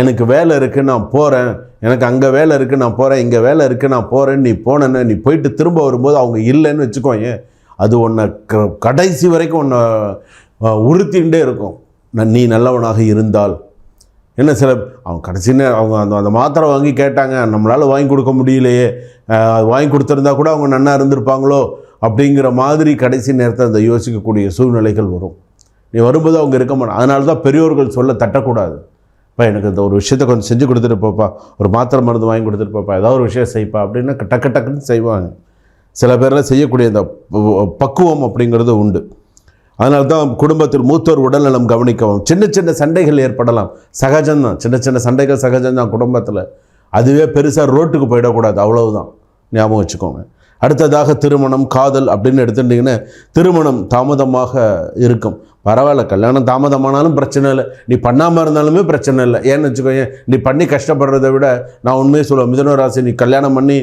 எனக்கு வேலை இருக்குது நான் போகிறேன், எனக்கு அங்கே வேலை இருக்குது நான் போகிறேன், இங்கே வேலை இருக்குது நான் போகிறேன்னு நீ போனேன்னு நீ போயிட்டு திரும்ப வரும்போது அவங்க இல்லைன்னு வச்சுக்கோங்க, அது உன்னை கடைசி வரைக்கும் உன்னை உறுத்திகிட்டே இருக்கும். நீ நல்லவனாக இருந்தால் என்ன சில அவங்க கடைசின்னு அவங்க அந்த மாத்திரை வாங்கி கேட்டாங்க, நம்மளால் வாங்கி கொடுக்க முடியலையே, வாங்கி கொடுத்துருந்தா கூட அவங்க நன்னா இருந்திருப்பாங்களோ அப்படிங்கிற மாதிரி கடைசி நேரத்தில் அந்த யோசிக்கக்கூடிய சூழ்நிலைகள் வரும். நீ வரும்போது அவங்க இருக்க மாட்டாங்க. அதனால தான் பெரியோர்கள் சொல்ல தட்டக்கூடாது. இப்போ எனக்கு இந்த ஒரு விஷயத்தை கொஞ்சம் செஞ்சு கொடுத்துட்டு போப்பா, ஒரு மாத்திரை மருந்து வாங்கி கொடுத்துட்டு போப்பா, ஏதாவது ஒரு விஷயம் செய்ப்பா அப்படின்னா டக்குன்னு செய்வாங்க. சில பேரெல்லாம் செய்யக்கூடிய அந்த பக்குவம் அப்படிங்கிறது உண்டு. அதனால தான் குடும்பத்தில் மூத்தோர் உடல்நலம் கவனிக்கவும். சின்ன சின்ன சண்டைகள் ஏற்படலாம், சகஜம்தான். சின்ன சின்ன சண்டைகள் சகஜம்தான் குடும்பத்தில். அதுவே பெருசாக ரோட்டுக்கு போயிடக்கூடாது, அவ்வளவுதான், ஞாபகம் வச்சுக்கோங்க. அடுத்ததாக திருமணம், காதல் அப்படின்னு எடுத்துட்டிங்கன்னா திருமணம் தாமதமாக இருக்கும். பரவாயில்ல, கல்யாணம் தாமதமானாலும் பிரச்சனை இல்லை, நீ பண்ணாமல் இருந்தாலுமே பிரச்சனை இல்லை. ஏன்னு வச்சுக்கோங்க, நீ பண்ணி கஷ்டப்படுறதை விட நான் உண்மையை சொல்லுவேன், மிதுன ராசி நீ கல்யாணம் பண்ணி